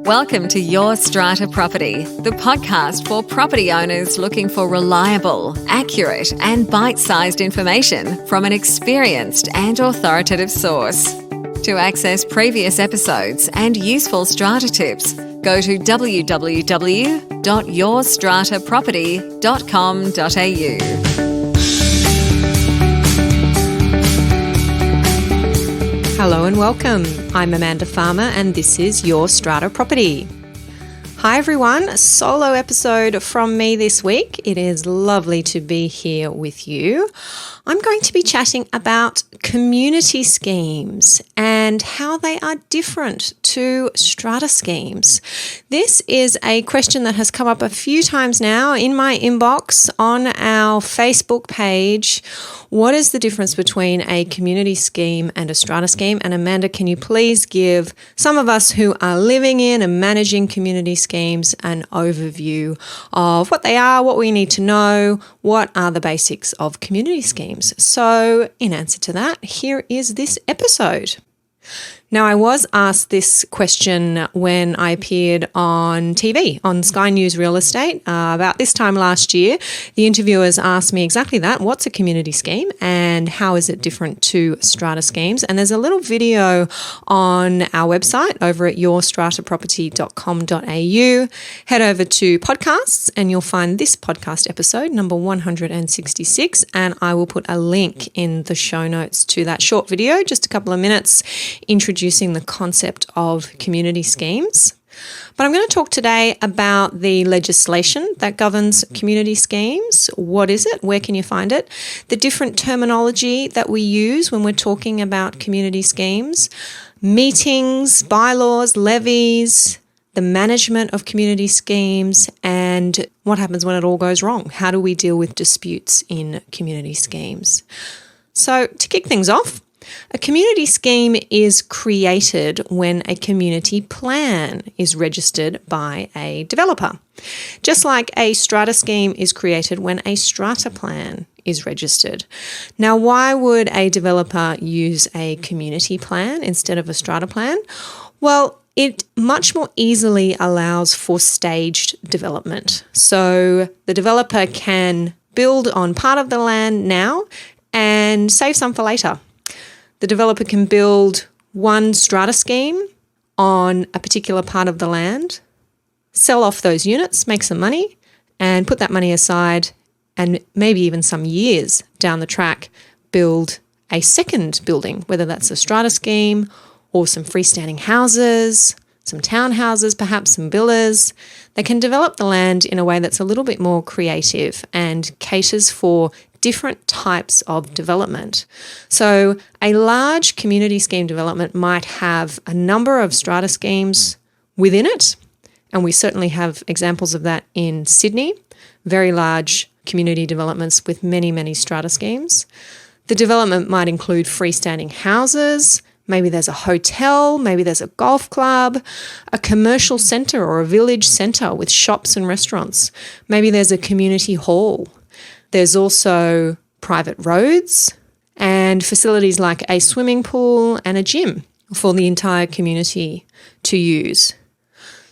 Welcome to Your Strata Property, the podcast for property owners looking for reliable, accurate, and bite-sized information from an experienced and authoritative source. To access previous episodes and useful strata tips, go to www.yourstrataproperty.com.au. Hello and welcome. I'm Amanda Farmer and this is Your Strata Property. Hi everyone, a solo episode from me this week. It is lovely to be here with you. I'm going to be chatting about community schemes and how they are different to strata schemes. This is a question that has come up a few times now in my inbox on our Facebook page. What is the difference between a community scheme and a strata scheme? And Amanda, can you please give some of us who are living in and managing community schemes an overview of what they are, what we need to know, what are the basics of community schemes? So in answer to that, here is this episode. Now, I was asked this question when I appeared on TV, on Sky News Real Estate, about this time last year. The interviewers asked me exactly that. What's a community scheme and how is it different to strata schemes? And there's a little video on our website over at yourstrataproperty.com.au. Head over to podcasts and you'll find this podcast episode, number 166, and I will put a link in the show notes to that short video, just a couple of minutes, introducing the concept of community schemes. But I'm going to talk today about the legislation that governs community schemes. What is it? Where can you find it? The different terminology that we use when we're talking about community schemes, meetings, bylaws, levies, the management of community schemes, and what happens when it all goes wrong. How do we deal with disputes in community schemes? So to kick things off, a community scheme is created when a community plan is registered by a developer. Just like a strata scheme is created when a strata plan is registered. Now, why would a developer use a community plan instead of a strata plan? Well, it much more easily allows for staged development. So the developer can build on part of the land now and save some for later. The developer can build one strata scheme on a particular part of the land, sell off those units, make some money, and put that money aside, and maybe even some years down the track, build a second building, whether that's a strata scheme or some freestanding houses, some townhouses, perhaps some villas. They can develop the land in a way that's a little bit more creative and caters for different types of development. So a large community scheme development might have a number of strata schemes within it, and we certainly have examples of that in Sydney, very large community developments with many, many strata schemes. The development might include freestanding houses, maybe there's a hotel, maybe there's a golf club, a commercial centre or a village centre with shops and restaurants. Maybe there's a community hall. There's also private roads and facilities like a swimming pool and a gym for the entire community to use.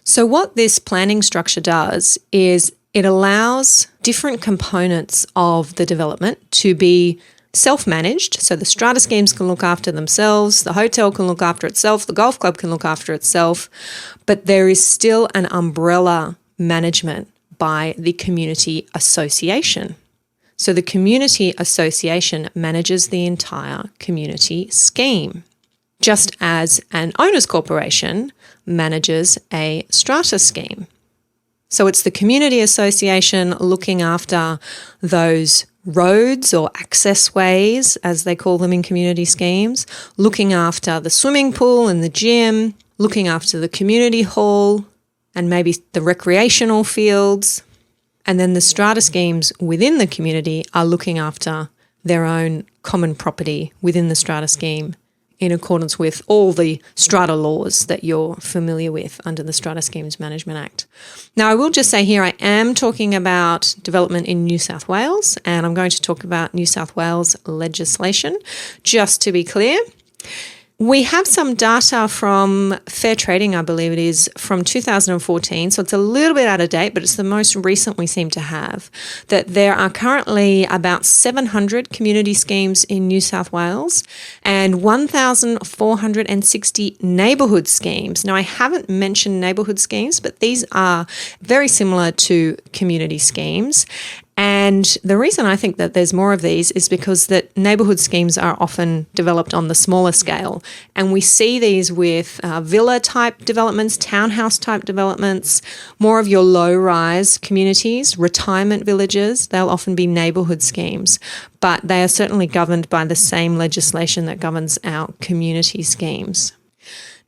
So what this planning structure does is it allows different components of the development to be self-managed. So the strata schemes can look after themselves, the hotel can look after itself, the golf club can look after itself, but there is still an umbrella management by the community association. So the community association manages the entire community scheme, just as an owners corporation manages a strata scheme. So it's the community association looking after those roads or access ways, as they call them in community schemes, looking after the swimming pool and the gym, looking after the community hall and maybe the recreational fields. And then the strata schemes within the community are looking after their own common property within the strata scheme in accordance with all the strata laws that you're familiar with under the Strata Schemes Management Act. Now, I will just say here I am talking about development in New South Wales, and I'm going to talk about New South Wales legislation, just to be clear. We have some data from Fair Trading, I believe it is, from 2014. So it's a little bit out of date, but it's the most recent we seem to have, that there are currently about 700 community schemes in New South Wales and 1,460 neighbourhood schemes. Now, I haven't mentioned neighbourhood schemes, but these are very similar to community schemes. And the reason I think that there's more of these is because that neighbourhood schemes are often developed on the smaller scale. And we see these with villa-type developments, townhouse-type developments, more of your low-rise communities, retirement villages. They'll often be neighbourhood schemes, but they are certainly governed by the same legislation that governs our community schemes.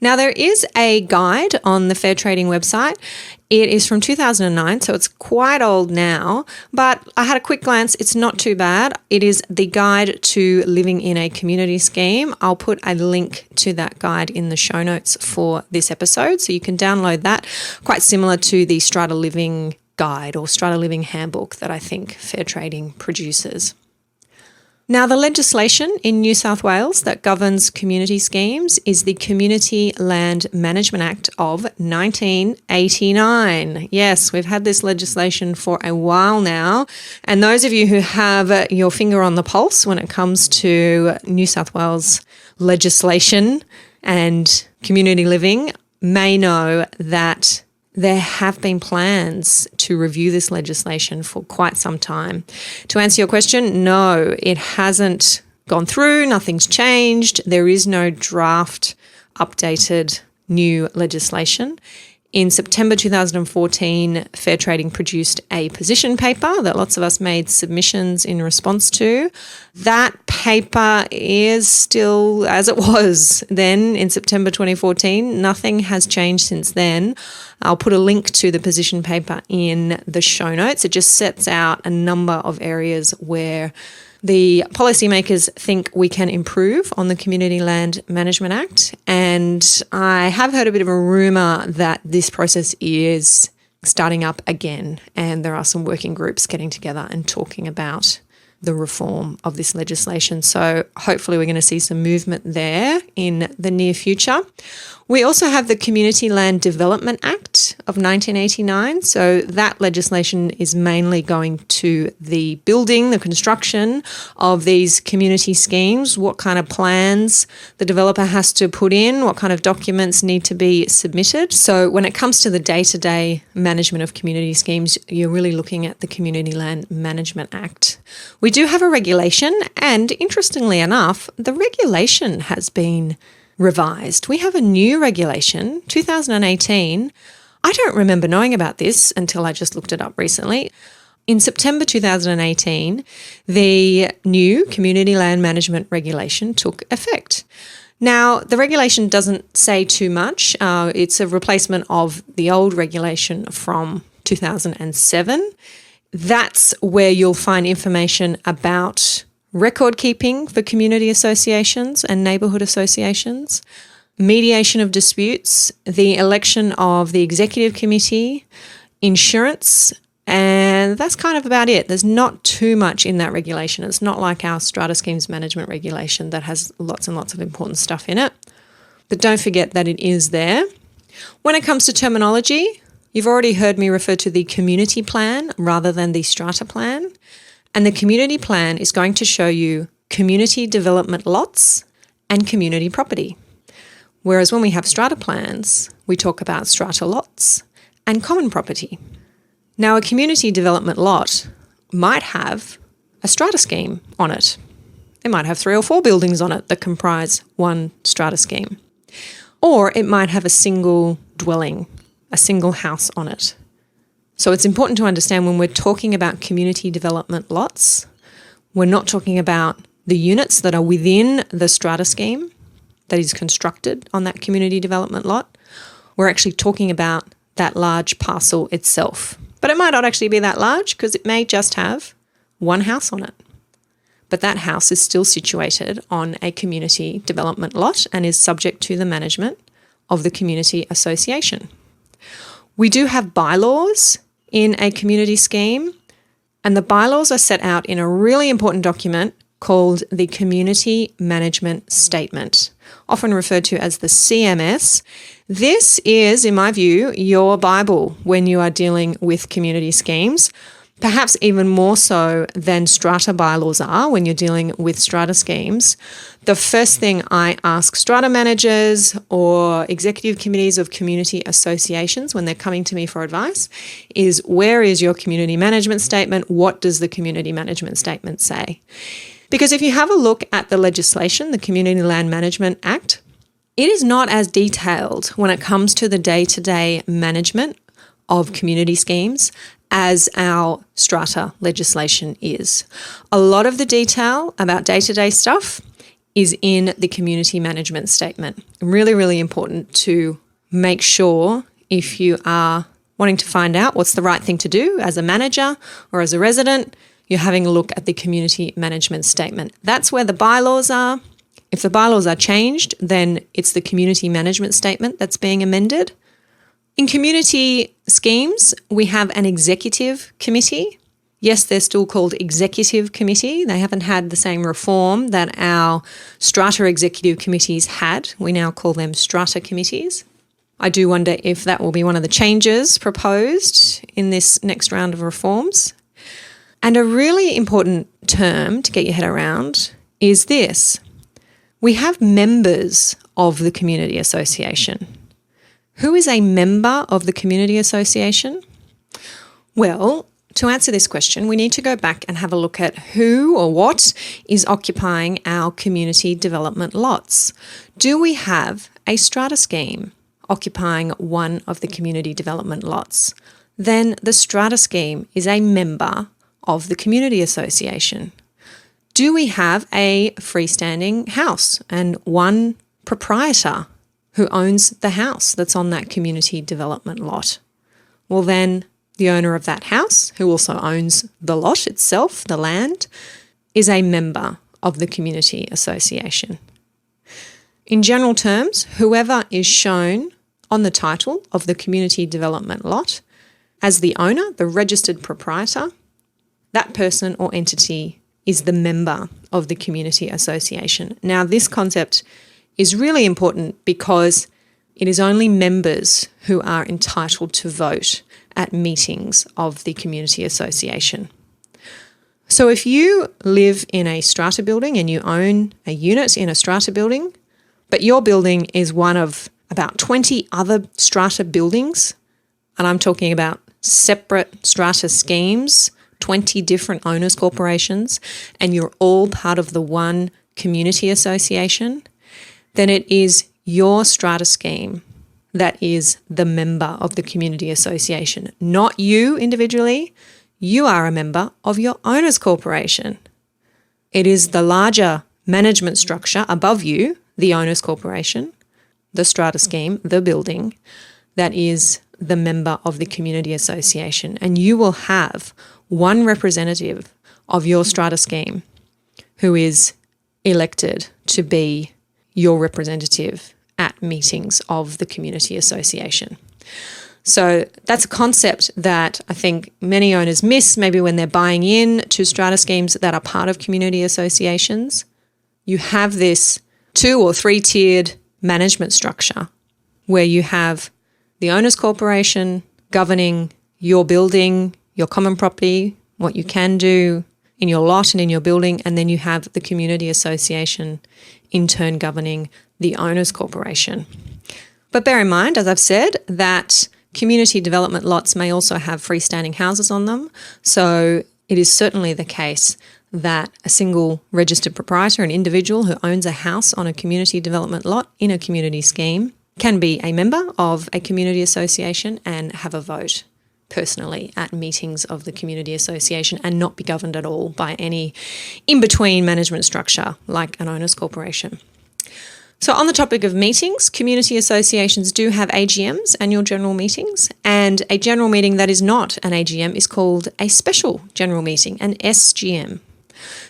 Now, there is a guide on the Fair Trading website. It is from 2009, so it's quite old now, but I had a quick glance. It's not too bad. It is the guide to living in a community scheme. I'll put a link to that guide in the show notes for this episode, so you can download that. Quite similar to the Strata Living Guide or Strata Living Handbook that I think Fair Trading produces. Now, the legislation in New South Wales that governs community schemes is the Community Land Management Act of 1989. Yes, we've had this legislation for a while now. And those of you who have your finger on the pulse when it comes to New South Wales legislation and community living may know that there have been plans to review this legislation for quite some time. To answer your question, no, it hasn't gone through, nothing's changed. There is no draft updated new legislation. In September 2014, Fair Trading produced a position paper that lots of us made submissions in response to. That paper is still as it was then in September 2014. Nothing has changed since then. I'll put a link to the position paper in the show notes. It just sets out a number of areas where the policymakers think we can improve on the Community Land Management Act. And I have heard a bit of a rumour that this process is starting up again. And there are some working groups getting together and talking about the reform of this legislation. So hopefully we're going to see some movement there in the near future. We also have the Community Land Development Act of 1989. So that legislation is mainly going to the building, the construction of these community schemes, what kind of plans the developer has to put in, what kind of documents need to be submitted. So when it comes to the day-to-day management of community schemes, you're really looking at the Community Land Management Act. We do have a regulation, and interestingly enough, the regulation has been revised. We have a new regulation, 2018. I don't remember knowing about this until I just looked it up recently. In September 2018, the new Community Land Management Regulation took effect. Now, the regulation doesn't say too much. It's a replacement of the old regulation from 2007. That's where you'll find information about record keeping for community associations and neighbourhood associations, mediation of disputes, the election of the executive committee, insurance, and that's kind of about it. There's not too much in that regulation. It's not like our Strata Schemes Management Regulation that has lots and lots of important stuff in it. But don't forget that it is there. When it comes to terminology, you've already heard me refer to the community plan rather than the strata plan. And the community plan is going to show you community development lots and community property. Whereas when we have strata plans, we talk about strata lots and common property. Now, a community development lot might have a strata scheme on it. It might have 3 or 4 buildings on it that comprise one strata scheme. Or it might have a single dwelling, a single house on it. So it's important to understand when we're talking about community development lots, we're not talking about the units that are within the strata scheme that is constructed on that community development lot. We're actually talking about that large parcel itself. But it might not actually be that large because it may just have one house on it. But that house is still situated on a community development lot and is subject to the management of the community association. We do have bylaws in a community scheme, and the bylaws are set out in a really important document called the Community Management Statement. often referred to as the CMS. This is, in my view, your Bible when you are dealing with community schemes, perhaps even more so than strata bylaws are when you're dealing with strata schemes. The first thing I ask strata managers or executive committees of community associations when they're coming to me for advice is, where is your community management statement? What does the community management statement say? Because if you have a look at the legislation, the Community Land Management Act, it is not as detailed when it comes to the day-to-day management of community schemes as our strata legislation is. A lot of the detail about day-to-day stuff is in the community management statement. Really, really important to make sure, if you are wanting to find out what's the right thing to do as a manager or as a resident, you're having a look at the community management statement. That's where the bylaws are. If the bylaws are changed, then it's the community management statement that's being amended. In community schemes, we have an executive committee. Yes, they're still called executive committee. They haven't had the same reform that our strata executive committees had. We now call them strata committees. I do wonder if that will be one of the changes proposed in this next round of reforms. And a really important term to get your head around is this. We have members of the community association. Who is a member of the community association? Well, to answer this question, we need to go back and have a look at who or what is occupying our community development lots. Do we have a strata scheme occupying one of the community development lots? Then the strata scheme is a member of the community association. Do we have a freestanding house and one proprietor who owns the house that's on that community development lot? Well, then the owner of that house, who also owns the lot itself, the land, is a member of the community association. In general terms, whoever is shown on the title of the community development lot as the owner, the registered proprietor, that person or entity is the member of the community association. Now, this concept is really important because it is only members who are entitled to vote at meetings of the community association. So if you live in a strata building and you own a unit in a strata building, but your building is one of about 20 other strata buildings, and I'm talking about separate strata schemes, 20 different owners corporations, and you're all part of the one community association, then it is your strata scheme that is the member of the community association, not you individually. You are a member of your owners corporation. It is the larger management structure above you, the owners corporation, the strata scheme, the building, that is the member of the community association. And you will have one representative of your strata scheme who is elected to be your representative at meetings of the community association. So that's a concept that I think many owners miss maybe when they're buying in to strata schemes that are part of community associations. You have this 2 or 3 tiered management structure where you have the owners corporation governing your building, your common property, what you can do in your lot and in your building, and then you have the community association in turn governing the owners corporation. But bear in mind, as I've said, that community development lots may also have freestanding houses on them. So it is certainly the case that a single registered proprietor, an individual who owns a house on a community development lot in a community scheme, can be a member of a community association and have a vote personally at meetings of the community association and not be governed at all by any in-between management structure like an owners corporation. So on the topic of meetings, community associations do have AGMs, annual general meetings, and a general meeting that is not an AGM is called a special general meeting, an SGM.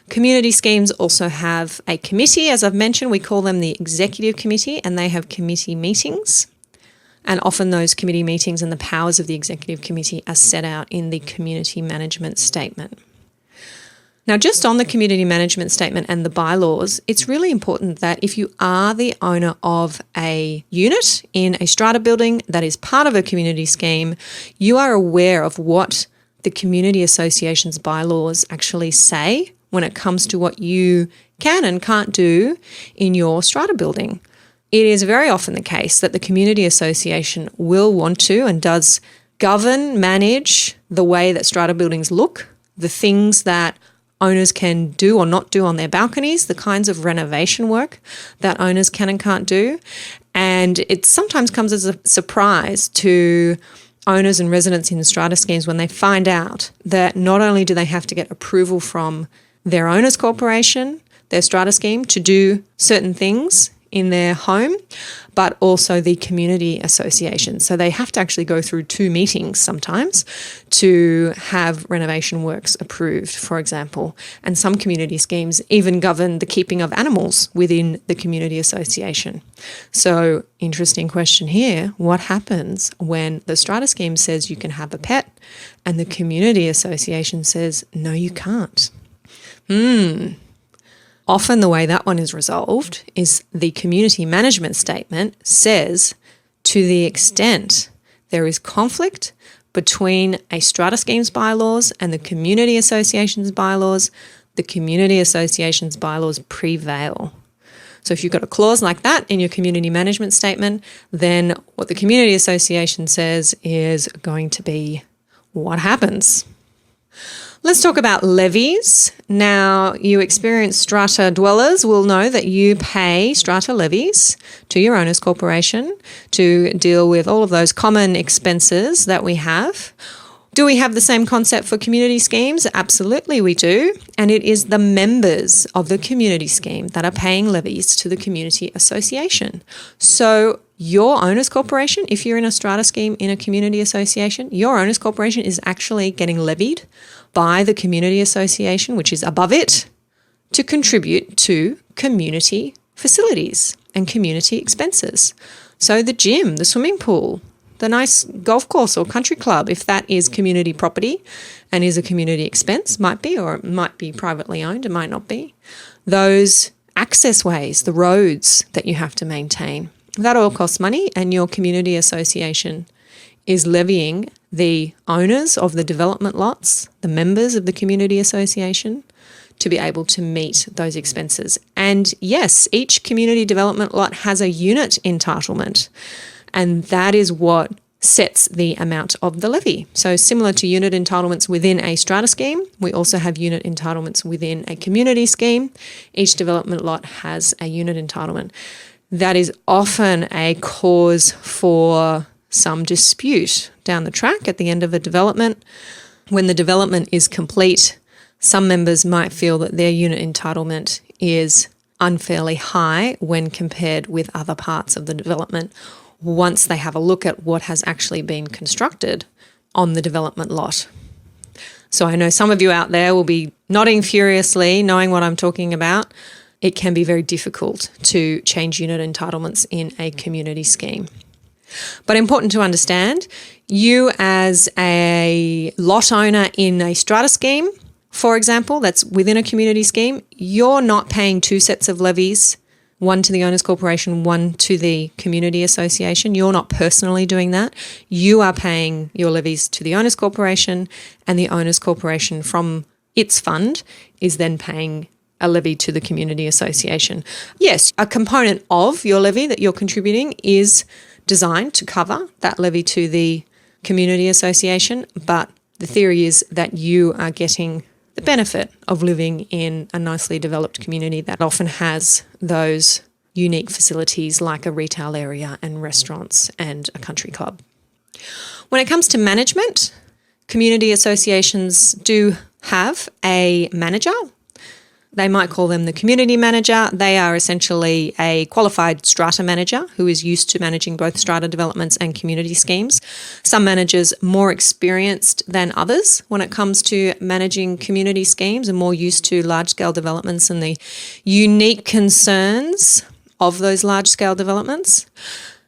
Community schemes also have a committee. As I've mentioned, we call them the executive committee, and they have committee meetings. And often those committee meetings and the powers of the executive committee are set out in the community management statement. Now, just on the community management statement and the bylaws, it's really important that if you are the owner of a unit in a strata building that is part of a community scheme, you are aware of what the community association's bylaws actually say when it comes to what you can and can't do in your strata building. It is very often the case that the community association will want to and does govern, manage the way that strata buildings look, the things that owners can do or not do on their balconies, the kinds of renovation work that owners can and can't do. And it sometimes comes as a surprise to owners and residents in strata schemes when they find out that not only do they have to get approval from their owners corporation, their strata scheme, to do certain things in their home, but also the community association. So they have to actually go through 2 meetings sometimes to have renovation works approved, for example. And some community schemes even govern the keeping of animals within the community association. So, interesting question here. What happens when the strata scheme says you can have a pet and the community association says, no, you can't? Often the way that one is resolved is the community management statement says, to the extent there is conflict between a strata scheme's bylaws and the community association's bylaws, the community association's bylaws prevail. So if you've got a clause like that in your community management statement, then what the community association says is going to be what happens. Let's talk about levies. Now, you experienced strata dwellers will know that you pay strata levies to your owners corporation to deal with all of those common expenses that we have. Do we have the same concept for community schemes? Absolutely we do. And it is the members of the community scheme that are paying levies to the community association. So your owners corporation, if you're in a strata scheme in a community association, your owners corporation is actually getting levied by the community association, which is above it, to contribute to community facilities and community expenses. So the gym, the swimming pool, the nice golf course or country club, if that is community property and is a community expense, might be, or it might be privately owned, it might not be. Those access ways, the roads that you have to maintain, that all costs money, and your community association is levying the owners of the development lots, the members of the community association, to be able to meet those expenses. And yes, each community development lot has a unit entitlement, and that is what sets the amount of the levy. So similar to unit entitlements within a strata scheme, we also have unit entitlements within a community scheme. Each development lot has a unit entitlement. That is often a cause for some dispute down the track at the end of a development. When the development is complete, some members might feel that their unit entitlement is unfairly high when compared with other parts of the development once they have a look at what has actually been constructed on the development lot. So I know some of you out there will be nodding furiously, knowing what I'm talking about. It can be very difficult to change unit entitlements in a community scheme. But important to understand, you as a lot owner in a strata scheme, for example, that's within a community scheme, you're not paying 2 sets of levies, one to the owners corporation, one to the community association. You're not personally doing that. You are paying your levies to the owners corporation, and the owners corporation from its fund is then paying a levy to the community association. Yes, a component of your levy that you're contributing is designed to cover that levy to the community association, but the theory is that you are getting the benefit of living in a nicely developed community that often has those unique facilities like a retail area and restaurants and a country club. When it comes to management, community associations do have a manager. They might call them the community manager. They are essentially a qualified strata manager who is used to managing both strata developments and community schemes. Some managers more experienced than others when it comes to managing community schemes and more used to large-scale developments and the unique concerns of those large-scale developments.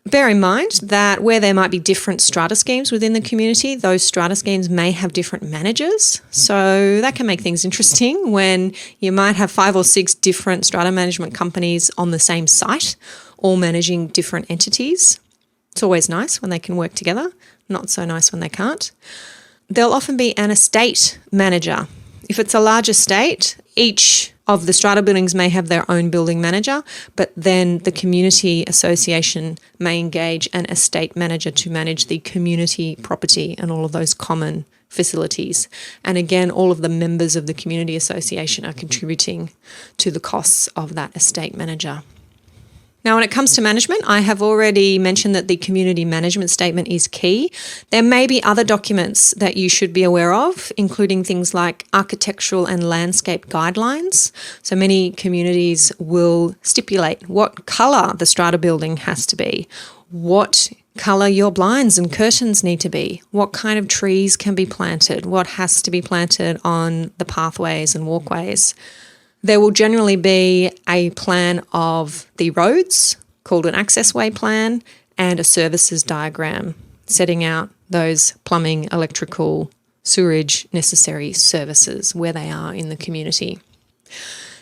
Bear in mind that where there might be different strata schemes within the community, those strata schemes may have different managers. So that can make things interesting when you might have 5 or 6 different strata management companies on the same site, all managing different entities. It's always nice when they can work together, not so nice when they can't. There'll often be an estate manager. If it's a large estate, each of the strata buildings may have their own building manager, but then the community association may engage an estate manager to manage the community property and all of those common facilities. And again, all of the members of the community association are contributing to the costs of that estate manager. Now, when it comes to management, I have already mentioned that the community management statement is key. There may be other documents that you should be aware of, including things like architectural and landscape guidelines. So many communities will stipulate what colour the strata building has to be, what colour your blinds and curtains need to be, what kind of trees can be planted, what has to be planted on the pathways and walkways. There will generally be a plan of the roads, called an access way plan, and a services diagram, setting out those plumbing, electrical, sewerage necessary services where they are in the community.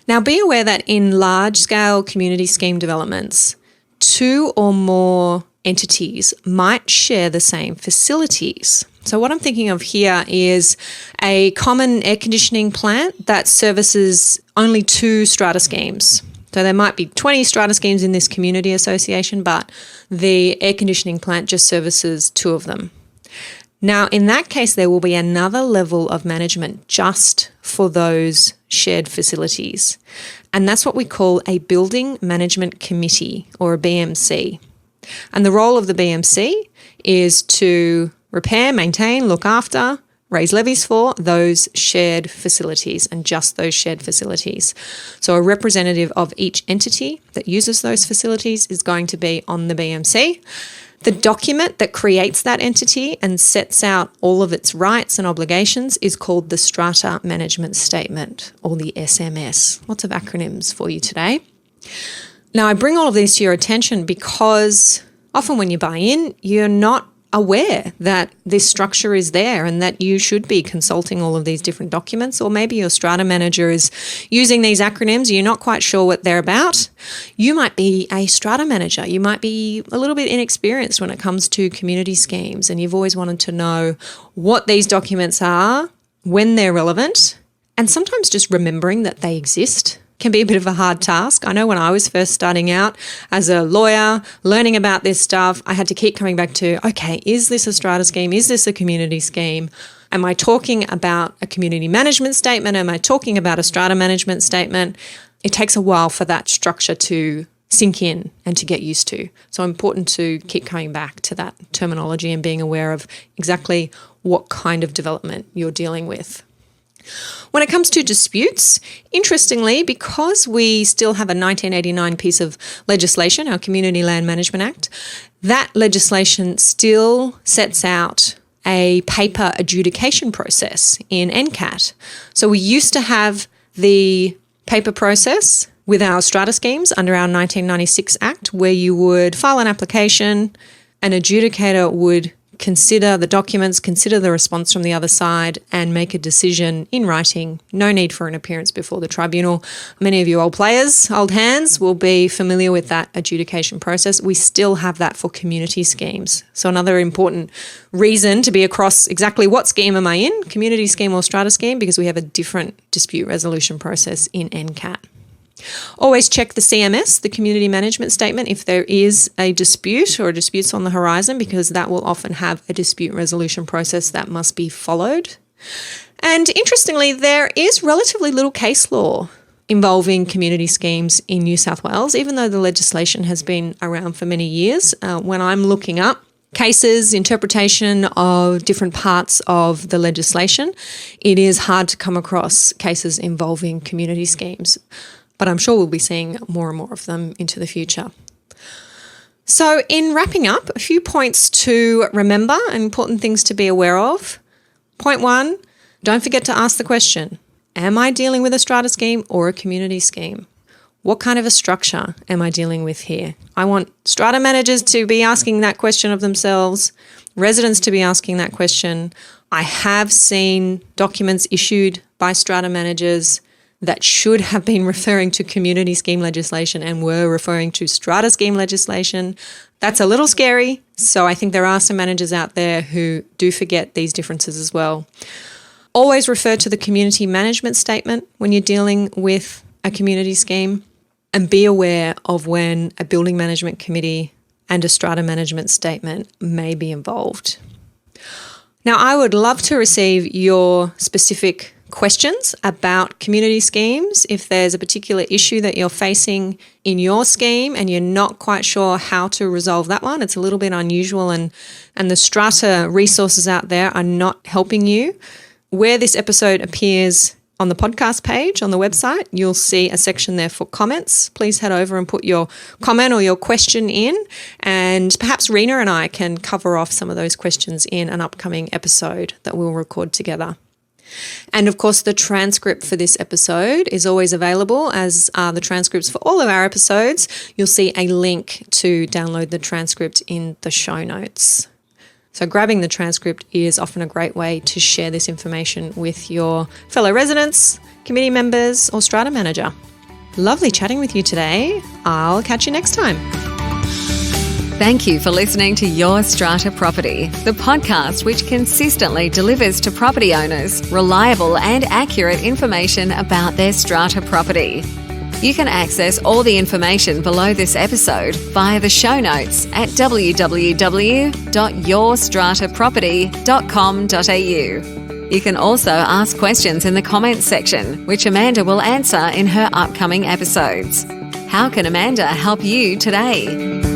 Now, be aware that in large-scale community scheme developments, 2 or more entities might share the same facilities. So what I'm thinking of here is a common air conditioning plant that services only 2 strata schemes. So there might be 20 strata schemes in this community association, but the air conditioning plant just services 2 of them. Now, in that case, there will be another level of management just for those shared facilities. And that's what we call a Building Management Committee, or a BMC. And the role of the BMC is to repair, maintain, look after, raise levies for those shared facilities and just those shared facilities. So a representative of each entity that uses those facilities is going to be on the BMC. The document that creates that entity and sets out all of its rights and obligations is called the Strata Management Statement, or the SMS. Lots of acronyms for you today. Now, I bring all of this to your attention because often when you buy in, you're not aware that this structure is there and that you should be consulting all of these different documents, or maybe your strata manager is using these acronyms, you're not quite sure what they're about. You might be a strata manager. You might be a little bit inexperienced when it comes to community schemes, and you've always wanted to know what these documents are, when they're relevant, and sometimes just remembering that they exist can be a bit of a hard task. I know when I was first starting out as a lawyer, learning about this stuff, I had to keep coming back to, okay, is this a strata scheme? Is this a community scheme? Am I talking about a community management statement? Am I talking about a strata management statement? It takes a while for that structure to sink in and to get used to. So important to keep coming back to that terminology and being aware of exactly what kind of development you're dealing with. When it comes to disputes, interestingly, because we still have a 1989 piece of legislation, our Community Land Management Act, that legislation still sets out a paper adjudication process in NCAT. So we used to have the paper process with our strata schemes under our 1996 Act, where you would file an application, an adjudicator would consider the documents, consider the response from the other side, and make a decision in writing. No need for an appearance before the tribunal. Many of you old players, old hands, will be familiar with that adjudication process. We still have that for community schemes. So another important reason to be across exactly what scheme am I in, community scheme or strata scheme, because we have a different dispute resolution process in NCAT. Always check the CMS, the Community Management Statement, if there is a dispute or disputes on the horizon, because that will often have a dispute resolution process that must be followed. And interestingly, there is relatively little case law involving community schemes in New South Wales, even though the legislation has been around for many years. When I'm looking up cases, interpretation of different parts of the legislation, it is hard to come across cases involving community schemes. But I'm sure we'll be seeing more and more of them into the future. So in wrapping up, a few points to remember and important things to be aware of. Point 1, don't forget to ask the question, am I dealing with a strata scheme or a community scheme? What kind of a structure am I dealing with here? I want strata managers to be asking that question of themselves, residents to be asking that question. I have seen documents issued by strata managers that should have been referring to community scheme legislation and were referring to strata scheme legislation. That's a little scary. So I think there are some managers out there who do forget these differences as well. Always refer to the community management statement when you're dealing with a community scheme, and be aware of when a building management committee and a strata management statement may be involved. Now, I would love to receive your specific questions about community schemes. If there's a particular issue that you're facing in your scheme and you're not quite sure how to resolve that one, it's a little bit unusual and the strata resources out there are not helping you. Where this episode appears on the podcast page on the website, you'll see a section there for comments. Please head over and put your comment or your question in, and perhaps Rena and I can cover off some of those questions in an upcoming episode that we'll record together. And of course, the transcript for this episode is always available, as are the transcripts for all of our episodes. You'll see a link to download the transcript in the show notes. So grabbing the transcript is often a great way to share this information with your fellow residents, committee members, or strata manager. Lovely chatting with you today. I'll catch you next time. Thank you for listening to Your Strata Property, the podcast which consistently delivers to property owners reliable and accurate information about their strata property. You can access all the information below this episode via the show notes at www.yourstrataproperty.com.au. You can also ask questions in the comments section, which Amanda will answer in her upcoming episodes. How can Amanda help you today?